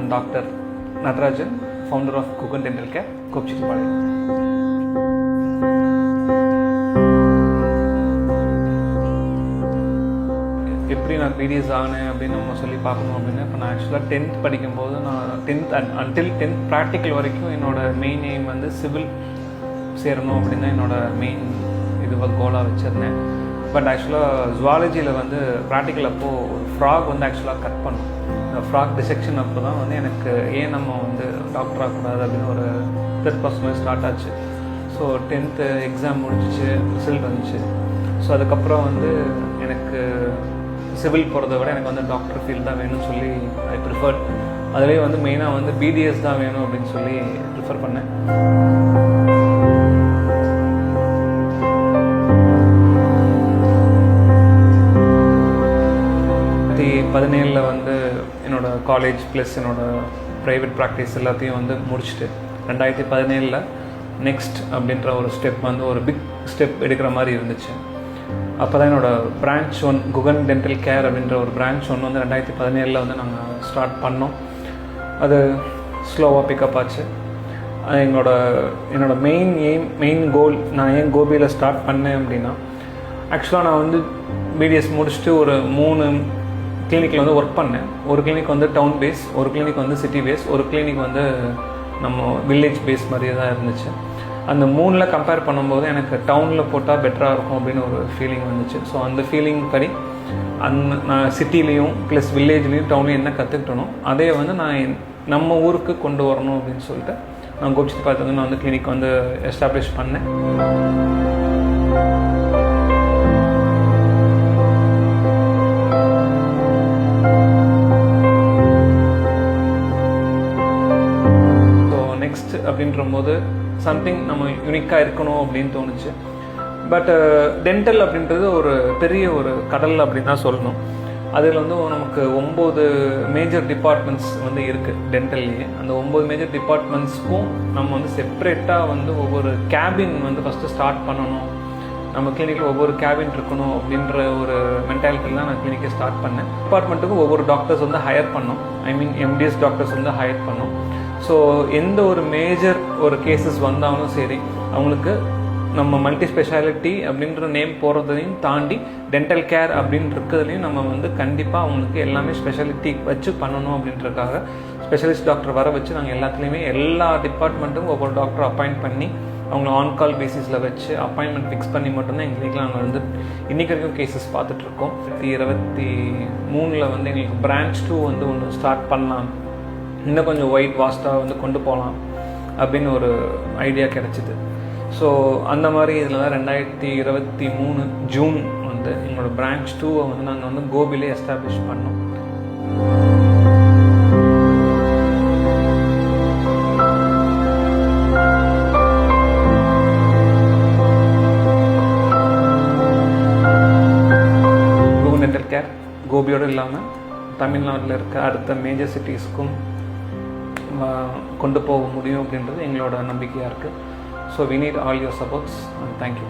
I'm Dr. Natarajan, founder of Gugan Dental Care, Kopchittipalayam. எப்படி நான் BDS ஆனேன் அப்படின்னு நம்ம சொல்லி பார்க்கணும் அப்படின்னா, இப்போ நான் ஆக்சுவலாக 10th படிக்கும்போது நான் 10th அன்டில் 10th ப்ராக்டிக்கல் வரைக்கும் என்னோடய மெயின் எய்ம் வந்து சிவில் சேரணும் அப்படின்னு தான் என்னோடய மெயின் கோலாக வச்சுருந்தேன். பட் ஆக்சுவலாக ஜுவாலஜியில் வந்து ப்ராக்டிக்கல் அப்போது ஒரு ஃப்ராக் வந்து ஆக்சுவலாக கட் பண்ணோம். இந்த ஃப்ராக் டிசெக்ஷன் அப்போ தான் வந்து எனக்கு ஏன் நம்ம வந்து டாக்டர் ஆகக்கூடாது அப்படின்னு ஒரு தெர்ட் பர்சன் ஸ்டார்ட் ஆச்சு. ஸோ 10th எக்ஸாம் முடிஞ்சிச்சு, ரிசல்ட் வந்துச்சு. ஸோ அதுக்கப்புறம் வந்து எனக்கு சிவில் போகிறத விட எனக்கு வந்து டாக்டர் ஃபீல்டு தான் வேணும்னு சொல்லி ஐ ப்ரிஃபர்ட். அதுலேயே வந்து மெயினாக வந்து பிடிஎஸ் தான் வேணும் அப்படின்னு சொல்லி ப்ரிஃபர் பண்ணேன். 2017 வந்து என்னோடய காலேஜ் ப்ளஸ் என்னோடய ப்ரைவேட் ப்ராக்டிஸ் எல்லாத்தையும் வந்து முடிச்சுட்டு 2017 நெக்ஸ்ட் அப்படின்ற ஒரு ஸ்டெப் வந்து ஒரு பிக் ஸ்டெப் எடுக்கிற மாதிரி இருந்துச்சு. அப்போ தான் என்னோடய பிரான்ச் 1 குகன் டென்டல் கேர் அப்படின்ற ஒரு பிரான்ச் 1 வந்து 2017 வந்து நாங்கள் ஸ்டார்ட் பண்ணோம். அது ஸ்லோவாக பிக்கப் ஆச்சு. என்னோடய மெயின் கோல் நான் ஏன் கோபியில் ஸ்டார்ட் பண்ணேன் அப்படின்னா, ஆக்சுவலாக நான் வந்து பிடிஎஸ் முடிச்சுட்டு ஒரு 3 கிளினிக்கில் வந்து ஒர்க் பண்ணேன். ஒரு கிளினிக் வந்து டவுன் பேஸ், ஒரு கிளினிக் வந்து சிட்டி பேஸ், ஒரு கிளினிக் வந்து நம்ம வில்லேஜ் பேஸ் மாதிரியே தான் இருந்துச்சு. அந்த 3ல் கம்பேர் பண்ணும்போது எனக்கு டவுனில் போட்டால் பெட்டராக இருக்கும் அப்படின்னு ஒரு ஃபீலிங் வந்துச்சு. ஸோ அந்த ஃபீலிங் படி நான் சிட்டிலையும் ப்ளஸ் வில்லேஜ்லேயும் டவுன்லையும் என்ன கற்றுக்கிட்டனோ அதே வந்து நான் நம்ம ஊருக்கு கொண்டு வரணும் அப்படின்னு சொல்லிட்டு நான் கோபிச்செட்டிப்பாளையத்துல வந்து நான் வந்து கிளினிக் வந்து எஸ்டாப்ளிஷ் பண்ணேன். அப்படின்ற போது சம்திங் நம்ம யூனிக்காக இருக்கணும் அப்படின்னு தோணுச்சு. பட் டென்டல் அப்படின்றது ஒரு பெரிய ஒரு கடல் அப்படின்னு தான் சொல்லணும். அதில் வந்து நமக்கு 9 மேஜர் டிபார்ட்மெண்ட்ஸ் வந்து இருக்குது டென்டல்லையே. அந்த 9 மேஜர் டிபார்ட்மெண்ட்ஸ்க்கும் நம்ம வந்து செப்ரேட்டாக வந்து ஒவ்வொரு கேபின் வந்து ஃபஸ்ட்டு ஸ்டார்ட் பண்ணணும். நம்ம கிளினிக்கில் ஒவ்வொரு கேபின் இருக்கணும் அப்படின்ற ஒரு மென்டாலிட்டியில் தான் நான் கிளினிக்கை ஸ்டார்ட் பண்ணேன். டிபார்ட்மெண்ட்டுக்கும் ஒவ்வொரு டாக்டர்ஸ் வந்து ஹையர் பண்ணோம். எம்டிஎஸ் டாக்டர்ஸ் வந்து ஹையர் பண்ணோம். ஸோ எந்த ஒரு மேஜர் ஒரு கேசஸ் வந்தாலும் சரி, அவங்களுக்கு நம்ம மல்டி ஸ்பெஷாலிட்டி அப்படின்ற நேம் போகிறதையும் தாண்டி டென்டல் கேர் அப்படின்னு இருக்கிறதுலையும் நம்ம வந்து கண்டிப்பாக அவங்களுக்கு எல்லாமே ஸ்பெஷாலிட்டி வச்சு பண்ணணும் அப்படின்றதுக்காக ஸ்பெஷலிஸ்ட் டாக்டர் வர வச்சு நாங்கள் எல்லாத்துலேயுமே எல்லா டிபார்ட்மெண்ட்டுக்கும் ஒவ்வொரு டாக்டர் அப்பாயிண்ட் பண்ணி அவங்கள ஆன்கால் பேசிஸில் வச்சு அப்பாயின்மெண்ட் ஃபிக்ஸ் பண்ணி மட்டும்தான் எங்கள் கிளினிக்கில் நாங்கள் வந்து இன்றைக்கி வரைக்கும் கேசஸ் பார்த்துட்ருக்கோம். 2023 வந்து எங்களுக்கு பிரான்ச் 2 வந்து ஒன்று ஸ்டார்ட் பண்ணலாம், இன்னும் கொஞ்சம் வாஸ்ட்டாக வந்து கொண்டு போகலாம் அப்படின்னு ஒரு ஐடியா கிடச்சிது. ஸோ அந்த மாதிரி இதில் தான் 2023 ஜூன் வந்து எங்களோட பிரான்ச் 2 வந்து நாங்கள் வந்து கோபிலே எஸ்டாப்ளிஷ் பண்ணோம். குகன் டென்டல் கேர் கோபியோடு இல்லாமல் தமிழ்நாட்டில் இருக்க அடுத்த மேஜர் சிட்டிஸ்க்கும் கொண்டு போக முடியும் அப்படின்றது எங்களோட நம்பிக்கையாக இருக்குது. So we need all your supports and thank you.